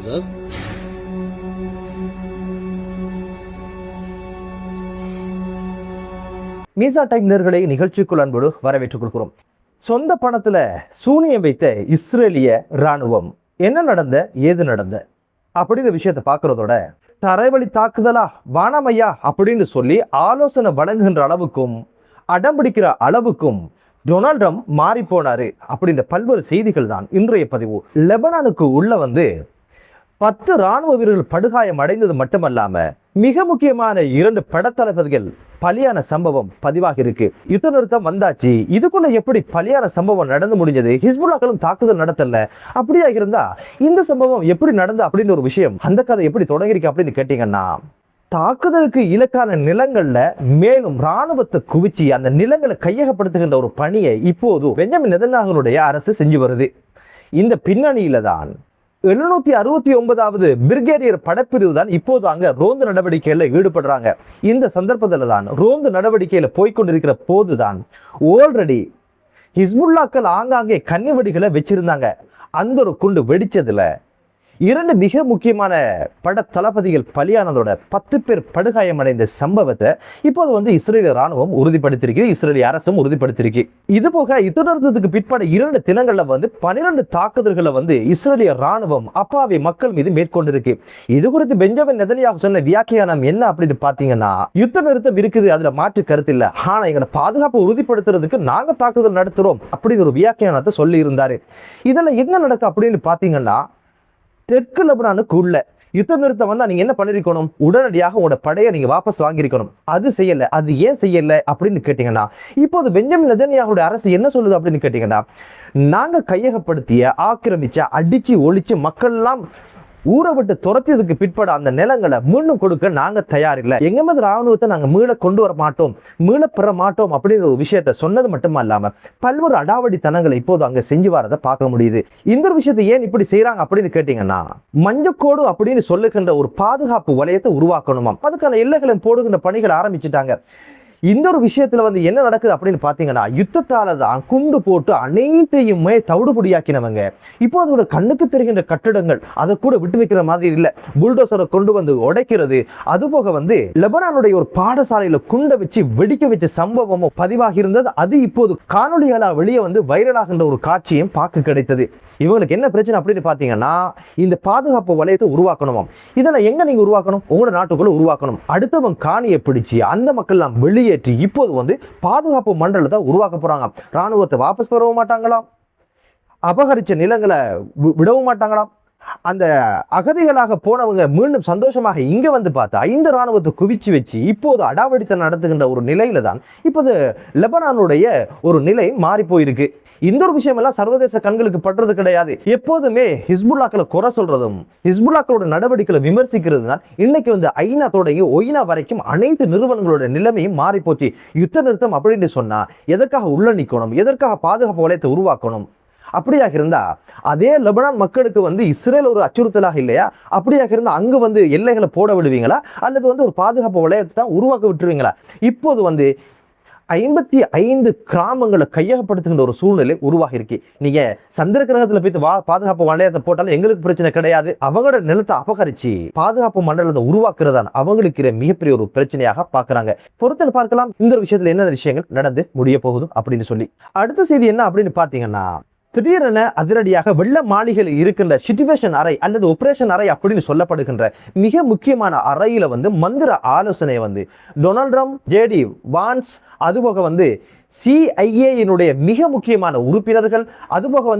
Jesus. மீசா time நேர்களை நிகழ்ச்சிக்குள் அன்போடு வரவேற்றுக் கொள்கிறோம். சொந்த பணத்துல சூனியம் வைத்த இஸ்ரேலிய இராணுவம் என்ன நடந்த ஏது நடந்த அப்படிங்கிற விஷயத்தை பார்க்கறதோட தரைவழி தாக்குதலா வானாமையா அப்படின்னு சொல்லி ஆலோசனை வழங்குகின்ற அளவுக்கும் அடம்பிடிக்கிற அளவுக்கும் டொனால்ட் ட்ரம்ப் மாறி போனாரு அப்படின்ற பல்வேறு செய்திகள் தான் இன்றைய பதிவு. லெபனானுக்கு உள்ள 10 இராணுவ வீரர்கள் படுகாயம் அடைந்தது மட்டுமல்லாம மிக முக்கியமான 2 படத்தளபதிகள் பலியான சம்பவம் பதிவாக இருக்கு. யுத்த நிறுத்தம் வந்தாச்சு, இதுக்குள்ள எப்படி பலியான சம்பவம் நடந்து முடிஞ்சது? ஹிஸ்புல்லாக்களும் தாக்குதல் நடத்தல, அப்படியா இருந்தா இந்த சம்பவம் எப்படி நடந்தது அப்படின்னு ஒரு விஷயம், அந்த கதை எப்படி தொடங்கிருக்கு அப்படின்னு கேட்டீங்கன்னா, தாக்குதலுக்கு இலக்கான நிலங்கள்ல மேலும் இராணுவத்தை குவிச்சு அந்த நிலங்களை கையகப்படுத்துகின்ற ஒரு பணியை இப்போது பெஞ்சமின் நெதன்யாகுனுடைய அரசு செஞ்சு வருது. இந்த பின்னணியில தான் 769வது பிரிகேடியர் படப்பிரிவு தான் இப்போது அங்க ரோந்து நடவடிக்கையில ஈடுபடுறாங்க. இந்த சந்தர்ப்பத்தில் தான் ரோந்து நடவடிக்கையில போய்கொண்டிருக்கிற போதுதான் ஆல்ரெடி ஹிஸ்புல்லாக்கள் ஆங்காங்கே கன்னிவெடிகளை வச்சிருந்தாங்க. அந்த ஒரு குண்டு வெடிச்சதுல 2 மிக முக்கியமான பட தளபதிகள் பலியானதோட 10 பேர் படுகாயமடைந்த சம்பவத்தை இப்போது இஸ்ரேலிய ராணுவம் உறுதிப்படுத்தியிருக்கு, இஸ்ரேலிய அரசும் உறுதிப்படுத்தியிருக்கு. இது போக யுத்த நிறுத்தத்துக்கு பிற்பாடு 2 தினங்கள்ல 12 தாக்குதல்களை இஸ்ரேலிய ராணுவம் அப்பாவி மக்கள் மீது மேற்கொண்டிருக்கு. இது குறித்து பெஞ்சமின் நெதன்யாகு சொன்ன வியாக்கியானம் என்ன அப்படின்னு பாத்தீங்கன்னா, யுத்த நிறுத்தம் இருக்குது, அதுல மாற்று கருத்து இல்ல, ஆனா எங்களை பாதுகாப்பு உறுதிப்படுத்துறதுக்கு நாங்க தாக்குதல் நடத்துறோம் அப்படின்னு ஒரு வியாக்கியானத்தை சொல்லி இருந்தாரு. இதுல என்ன நடக்கும் அப்படின்னு பாத்தீங்கன்னா, தெற்கு லெபனானுக்கு உள்ள யுத்த நிறுத்தம் வந்தா நீங்க என்ன பண்ணிருக்கணும், உடனடியாக உங்களோட படையை நீங்க வாபஸ் வாங்கியிருக்கணும். அது செய்யல. அது ஏன் செய்யல அப்படின்னு கேட்டீங்கன்னா, இப்போது பெஞ்சமின் நெதன்யாகுடைய அரசு என்ன சொல்லுது அப்படின்னு கேட்டீங்கன்னா, நாங்க கையகப்படுத்திய ஆக்கிரமிச்ச அடிச்சு ஒழிச்சு மக்கள் எல்லாம் ஊரை விட்டு துரத்தியதுக்கு பிற்பாடு அந்த நிலங்களை மீண்டும் கொடுக்க நாங்க தயாரில்லை, எங்க மீது ராணுவத்தை நாங்க மீள கொண்டு வர மாட்டோம், மீள பெற மாட்டோம் அப்படிங்கிற ஒரு விஷயத்த சொன்னது மட்டுமல்லாம பல்வேறு அடாவடித்தனங்களை இப்போது அங்க செஞ்சு வரதை பார்க்க முடியுது. இந்த விஷயத்தை ஏன் இப்படி செய்யறாங்க அப்படின்னு கேட்டீங்கன்னா, மஞ்சக்கோடு அப்படின்னு சொல்லுகின்ற ஒரு பாதுகாப்பு வலயத்தை உருவாக்கணுமாம். அதுக்கான எல்லைகளை போடுகின்ற பணிகளை ஆரம்பிச்சுட்டாங்க. இந்த ஒரு விஷயத்துல என்ன நடக்குது அப்படின்னு பாத்தீங்கன்னா, யுத்தத்தால தான் குண்டு போட்டு அனைத்தையுமே தவிடுபடியாக்கினவங்க இப்போ அதோட கண்ணுக்கு தெரிகின்ற கட்டிடங்கள் அதை கூட விட்டு வைக்கிற மாதிரி இல்லை, புல்டோசரை கொண்டு உடைக்கிறது. அதுபோக லெபனானுடைய ஒரு பாடசாலையில குண்டை வச்சு வெடிக்க வச்ச சம்பவமும் பதிவாகி இருந்தது. அது இப்போது காணொலிகளா வெளியே வைரலாகின்ற ஒரு காட்சியும் பார்க்க கிடைத்தது. இவங்களுக்கு என்ன பிரச்சனை அப்படின்னு பாத்தீங்கன்னா, இந்த பாதுகாப்பு வலயத்தை உருவாக்கணுமாம். இதெல்லாம் எங்க நீங்க உருவாக்கணும், உங்களோட நாட்டுக்குள்ள உருவாக்கணும். அடுத்தவன் காணியை பிடிச்சு அந்த மக்கள் எல்லாம் வெளியேற்றி இப்போது பாதுகாப்பு மண்டலத்தை உருவாக்க போறாங்க. ராணுவத்தை வாபஸ் பெறவும் மாட்டாங்களாம், அபகரிச்ச நிலங்களை விடவும் மாட்டாங்களாம். அந்த அகதிகளாக போனவங்க மீண்டும் சந்தோஷமாக இங்க பார்த்தா இந்த ராணுவத்தை குவிச்சு வச்சு இப்போது அடாவடித்தனம் நடத்துகின்ற ஒரு நிலையில தான் இப்போது லெபனானுடைய ஒரு நிலை மாறி போயிருக்கு. இந்த ஒரு விஷயம் எல்லாம் சர்வதேச கண்களுக்கு படுறது கிடையாது. எப்போதுமே ஹிஸ்புல்லாக்களை குறை சொல்றதும் ஹிஸ்புல்லாக்களோட நடவடிக்கைகளை விமர்சிக்கிறது தான் இன்னைக்கு ஐநா தொடங்கி ஒய்னா வரைக்கும் அனைத்து நிறுவனங்களோட நிலைமையும் மாறி போச்சு. யுத்த நிறுத்தம் அப்படின்னு சொன்னா எதற்காக உள்ள நிற்கணும், எதற்காக பாதுகாப்பு வலயத்தை உருவாக்கணும்? அப்படியாக இருந்தா அதே லெபனான் மக்களுக்கு இஸ்ரேல் ஒரு அச்சுறுத்தலாக இல்லையா? அப்படியாக இருந்தா அங்கு எல்லைகளை போட விடுவீங்களா, அல்லது ஒரு பாதுகாப்பு வலயத்தை தான் உருவாக்க விட்டுருவீங்களா? இப்போது 55 கிராமங்களை கையகப்படுத்துகின்ற ஒரு சூழ்நிலை உருவாகி இருக்கு. நீங்க சந்திர கிரகத்துல போய் பாதுகாப்பு வலயத்தை போட்டாலும் எங்களுக்கு பிரச்சனை கிடையாது. அவங்களோட நிலத்தை அபகரிச்சு பாதுகாப்பு மண்டலத்தை உருவாக்குறதான் அவங்களுக்கு மிகப்பெரிய ஒரு பிரச்சனையாக பாக்குறாங்க. பொறுத்தல் பார்க்கலாம் இந்த ஒரு விஷயத்துல என்ன விஷயங்கள் நடந்து முடிய போகுது அப்படின்னு சொல்லி. அடுத்த செய்தி என்ன அப்படின்னு பாத்தீங்கன்னா, திடீரென அதிரடியாக வெள்ள மாளிகையில் இருக்கின்ற சிச்சுவேஷன் அறை அல்லது ஆபரேஷன் அறை அப்படின்னு சொல்லப்படுகின்ற மிக முக்கியமான அறையில மந்திர ஆலோசனை டொனால்ட் ட்ரம்ப், ஜேடி வான்ஸ், அதுபோக CIA மிக முக்கியமான உறுப்பினர்கள், அதுபோக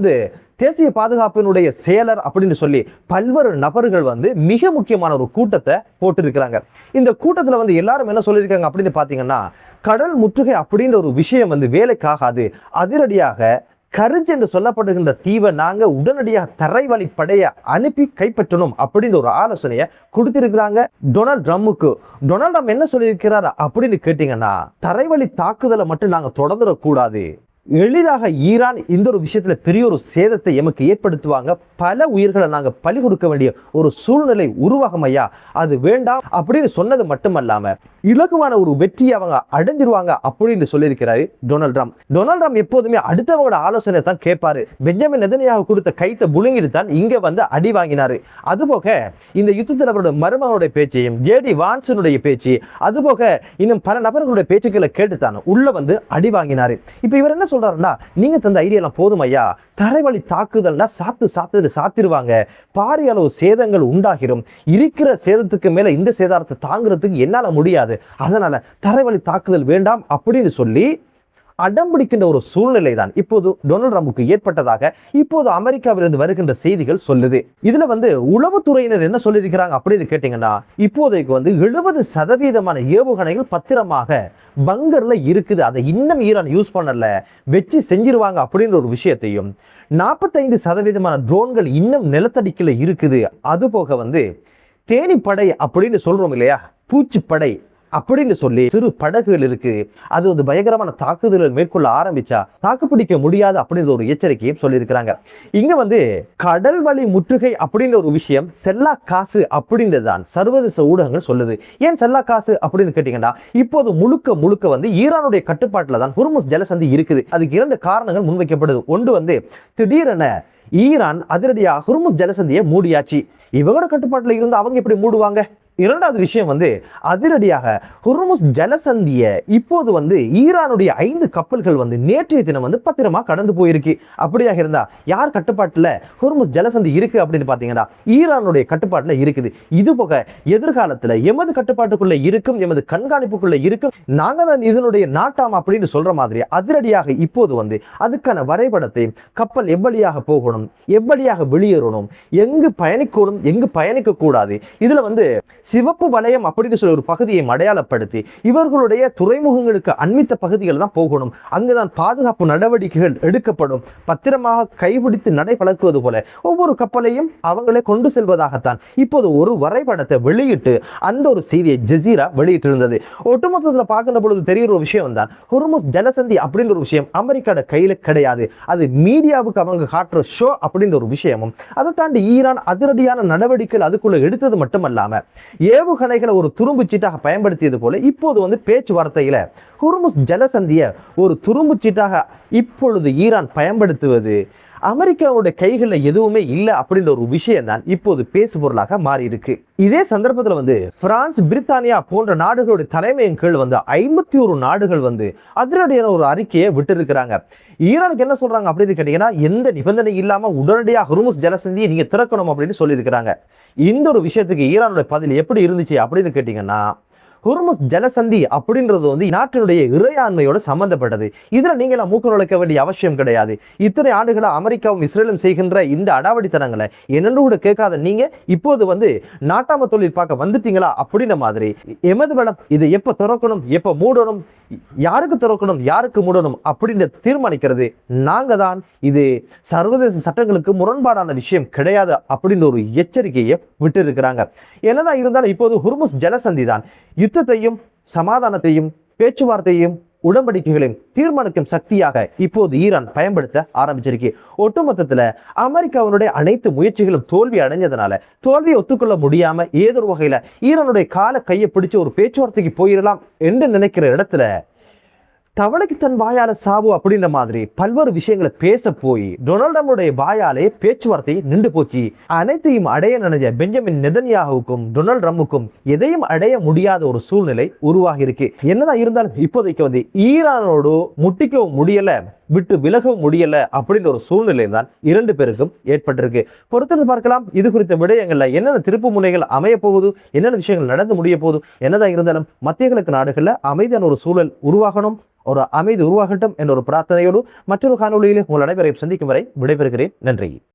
தேசிய பாதுகாப்பினுடைய செயலர் அப்படின்னு சொல்லி பல்வேறு நபர்கள் மிக முக்கியமான ஒரு கூட்டத்தை போட்டிருக்கிறாங்க. இந்த கூட்டத்தில் எல்லாரும் என்ன சொல்லியிருக்காங்க அப்படின்னு பார்த்தீங்கன்னா, கடல் முற்றுகை அப்படின்ற ஒரு விஷயம் வேலைக்காகாது, அதிரடியாக கரிஜ் என்று சொல்லப்படுகின்ற தீவை நாங்க உடனடியாக தரைவழி படையை அனுப்பி கைப்பற்றணும் அப்படின்னு ஒரு ஆலோசனையை கொடுத்திருக்கிறாங்க டொனால்ட் ட்ரம்புக்கு. டொனால்ட் ட்ரம்ப் என்ன சொல்லியிருக்கிறார் அப்படின்னு கேட்டீங்கன்னா, தரைவழி தாக்குதலை மட்டும் நாங்க தொடரக்கூடாது, எளிதாக ஈரான் இந்த ஒரு விஷயத்துல பெரிய ஒரு சேதத்தை எமக்கு ஏற்படுத்துவாங்க, பல உயிர்களை நாங்க பலி கொடுக்க வேண்டிய ஒரு சூழ்நிலை உருவாகும் ஐயா, அது வேண்டாம் அப்படின்னு சொன்னது மட்டுமல்லாம இலகுவான ஒரு வெற்றியை அவங்க அடைஞ்சிருவாங்க அப்படின்னு சொல்லியிருக்கிறாரு டொனால்ட் ட்ரம்ப். டொனால்ட் ட்ரம்ப் எப்போதுமே அடுத்தவங்களோட ஆலோசனை தான் கேட்பாரு. பெஞ்சமின் நெதன்யாகு கொடுத்த கைத்தை புழுங்கிட்டு தான் இங்க வந்து அடி வாங்கினாரு. அதுபோக இந்த யுத்தத்தில் அவருடைய மருமகனுடைய பேச்சையும் ஜேடி வான்சனுடைய பேச்சு, அதுபோக இன்னும் பல நபர்களுடைய பேச்சுக்களை கேட்டுத்தான் உள்ள வந்து அடி வாங்கினாரு. இப்ப இவர் என்ன சொல்றாருன்னா, நீங்க தந்த ஐடியா போதும் ஐயா, தரைவழி தாக்குதல்னா சாத்திருவாங்க, பாரிய அளவு சேதங்கள் உண்டாகிரும், இருக்கிற சேதத்துக்கு மேல இந்த சேதாரத்தை தாங்கிறதுக்கு என்னால முடியாது, அதனால தரைவழி தாக்குதல் வேண்டாம் அப்படின்னு சொல்லி அடம்பிடிக்கின்ற ஒரு சூழ்நிலை தான் இப்போது டொனால்ட் ட்ரம்புக்கு ஏற்பட்டதாக இப்போது அமெரிக்காவிலிருந்து வருகின்ற செய்திகள் சொல்லுது. இதுல வந்து உளவுத்துறையினர் என்ன சொல்லியிருக்கிறாங்க அப்படின்னு கேட்டீங்கன்னா, இப்போதைக்கு வந்து 70% ஏவுகணைகள் பத்திரமாக பங்கர்ல இருக்குது, அதை இன்னும் ஈரான் யூஸ் பண்ணல, வெற்றி செஞ்சிருவாங்க அப்படின்ற ஒரு விஷயத்தையும், 45% ட்ரோன்கள் இன்னும் நிலத்தடிக்கல இருக்குது, அது போக வந்து தேனிப்படை அப்படின்னு சொல்றோம் இல்லையா, பூச்சிப்படை அப்படின்னு சொல்லி சிறு படகுகள் இருக்கு, அது வந்து பயங்கரமான தாக்குதல்கள் மேற்கொள்ள ஆரம்பிச்சா தாக்குப்பிடிக்க முடியாது அப்படின்ற ஒரு எச்சரிக்கையும் சொல்லியிருக்கிறாங்க. இங்க வந்து கடல் வழி முற்றுகை அப்படின்ற ஒரு விஷயம் செல்லா காசு அப்படின்றதுதான் சர்வதேச ஊடகங்கள் சொல்லுது. ஏன் செல்லா காசு அப்படின்னு கேட்டீங்கன்னா, இப்போது முழுக்க வந்து ஈரானுடைய கட்டுப்பாட்டில் தான் ஹொர்முஸ் ஜலசந்தி இருக்குது. அதுக்கு 2 காரணங்கள் முன்வைக்கப்படுது. ஒன்று வந்து திடீரென ஈரான் அதிரடியாக ஹொர்முஸ் ஜலசந்தியை மூடியாச்சு, இவங்களோட கட்டுப்பாட்டில் இருந்து அவங்க எப்படி மூடுவாங்க? இரண்டாவது விஷயம் வந்து அதிரடியாக ஹொர்முஸ் ஜலசந்திய இப்போது வந்து ஈரானுடைய 5 கப்பல்கள் வந்து நேற்றைய தினம் வந்து பத்திரமா கடந்து போயிருக்கு. அப்படியாக இருந்தா யார் கட்டுப்பாட்டில் ஹொர்முஸ் ஜலசந்தி இருக்கு அப்படின்னு பார்த்தீங்கன்னா, ஈரானுடைய கட்டுப்பாட்டில் இருக்குது. இது போக எதிர்காலத்தில் எமது கட்டுப்பாட்டுக்குள்ள இருக்கும், எமது கண்காணிப்புக்குள்ள இருக்கும், நாங்க தான் இதனுடைய நாட்டாம் அப்படின்னு சொல்ற மாதிரி அதிரடியாக இப்போது வந்து அதுக்கான வரைபடத்தை, கப்பல் எவ்வளியாக போகணும், எவ்வளியாக வெளியேறணும், எங்கு பயணிக்கணும், எங்கு பயணிக்க கூடாது, இதுல வந்து சிவப்பு வலயம் அப்படின்னு சொல்லி ஒரு பகுதியை அடையாளப்படுத்தி இவர்களுடைய துறைமுகங்களுக்கு அண்மித்த பகுதிகள் தான் போகணும், அங்குதான் பாதுகாப்பு நடவடிக்கைகள் எடுக்கப்படும், பத்திரமாக கைபிடித்து நடைபழக்குவது போல ஒவ்வொரு கப்பலையும் அவங்களே கொண்டு செல்வதாகத்தான் இப்போது ஒரு வரைபடத்தை வெளியிட்டு அந்த ஒரு செய்தியை ஜசீரா வெளியிட்டிருந்தது. ஒட்டுமொத்தத்தில் பார்க்கின்ற பொழுது தெரிகிற ஒரு விஷயம் தான், ஹொர்முஸ் ஜலசந்தி அப்படின்ற ஒரு விஷயம் அமெரிக்காவோட கையில கிடையாது, அது மீடியாவுக்கு அவங்க காட்டுற ஷோ அப்படின்ற ஒரு விஷயமும், அதை தாண்டி ஈரான் அதிரடியான நடவடிக்கைகள் அதுக்குள்ள எடுத்தது மட்டுமல்லாம ஏவுகணைகளை ஒரு துரும்பு சீட்டாக பயன்படுத்தியது போல இப்போது வந்து பேச்சுவார்த்தையில ஹொர்முஸ் ஜலசந்திய ஒரு துரும்பு சீட்டாக இப்பொழுது ஈரான் பயன்படுத்துவது அமெரிக்காவுடைய கைகளில் எதுவுமே இல்லை அப்படின்ற ஒரு விஷயம் தான் இப்போது பேசு பொருளாக மாறி இருக்கு. இதே சந்தர்ப்பத்தில் வந்து பிரான்ஸ், பிரித்தானியா போன்ற நாடுகளுடைய தலைமையின் கீழ் வந்து 51 நாடுகள் வந்து அதிரடியான ஒரு அறிக்கையை விட்டு இருக்கிறாங்க. ஈரானுக்கு என்ன சொல்றாங்க அப்படின்னு கேட்டீங்கன்னா, எந்த நிபந்தனை இல்லாம உடனடியாக ஹொர்முஸ் ஜலசந்தியை நீங்க திறக்கணும் அப்படின்னு சொல்லியிருக்கிறாங்க. இந்த ஒரு விஷயத்துக்கு ஈரானுடைய பதில் எப்படி இருந்துச்சு அப்படின்னு கேட்டீங்கன்னா, ஹொர்முஸ் ஜலசந்தி அப்படின்றது வந்து நாட்டினுடைய இறையாண்மையோட சம்பந்தப்பட்டது, இதுல நீங்க மூக்க நுழைக்க வேண்டிய அவசியம் கிடையாது. இத்தனை ஆண்டுகளா அமெரிக்காவும் இஸ்ரேலும் செய்கின்ற இந்த அடாவடித்தனங்களை என்னன்னு கூட கேட்காத நீங்க இப்போது வந்து நாட்டாம தொழில் பார்க்க வந்துட்டீங்களா அப்படின்ற மாதிரி, எமது வளம் இதை எப்ப திறக்கணும், எப்ப மூடணும், யாருக்கு திறக்கணும், யாருக்கு மூடணும் அப்படின்னு தீர்மானிக்கிறது நாங்க தான், இது சர்வதேச சட்டங்களுக்கு முரண்பாடான விஷயம் கிடையாது அப்படின்னு ஒரு எச்சரிக்கையை விட்டு இருக்கிறாங்க. என்னதான் இருந்தாலும் இப்போது ஹொர்முஸ் ஜலசந்தி தான் யுத்தத்தையும் சமாதானத்தையும் பேச்சுவார்த்தையும் உடன்படிக்கைகளையும் தீர்மானிக்கும் சக்தியாக இப்போது ஈரான் பயன்படுத்த ஆரம்பிச்சிருக்கு. ஒட்டுமொத்தத்தில் அமெரிக்காவினுடைய அனைத்து முயற்சிகளும் தோல்வி அடைஞ்சதுனால தோல்வியை ஒத்துக்கொள்ள முடியாம ஏதோ ஒரு வகையில ஈரானுடைய கால கையை பிடிச்சு ஒரு பேச்சுவார்த்தைக்கு போயிடலாம் என்று நினைக்கிற இடத்துல தவளைக்கு தன் வாயால சாவு அப்படின்ற மாதிரி பல்வேறு விஷயங்களை பேச போய் டொனால்ட் ட்ரம்புடைய வாயாலே பேச்சுவார்த்தை நின்று போச்சு. அனைத்தையும் அடைய நினைஞ்ச பெஞ்சமின் நெதன்யாகுவுக்கும் டொனால்ட் ட்ரம்புக்கும் எதையும் அடைய முடியாத ஒரு சூழ்நிலை உருவாகி இருக்கு. என்னதான் இருந்தாலும் இப்போதைக்கு வந்து ஈரானோடு முட்டிக்கவும் முடியல, விட்டு விலகவும் முடியல அப்படின்ற ஒரு சூழ்நிலை தான் 2 பேருக்கும் ஏற்பட்டிருக்கு. பொறுத்தது பார்க்கலாம். இது குறித்த விடயங்கள்ல என்னென்ன திருப்பு முனைகள் அமைய போகுது, என்னென்ன விஷயங்கள் நடந்து முடிய போகுது, என்னதான் இருந்தாலும் மத்திய கிழக்கு நாடுகள்ல அமைதியான ஒரு சூழல் உருவாகணும், ஒரு அமைதி உருவாகட்டும் என்ற ஒரு பிரார்த்தனையோடு மற்றொரு காணொலியில் உங்கள் அனைவரையும் சந்திக்கும் வரை விடைபெறுகிறேன். நன்றி.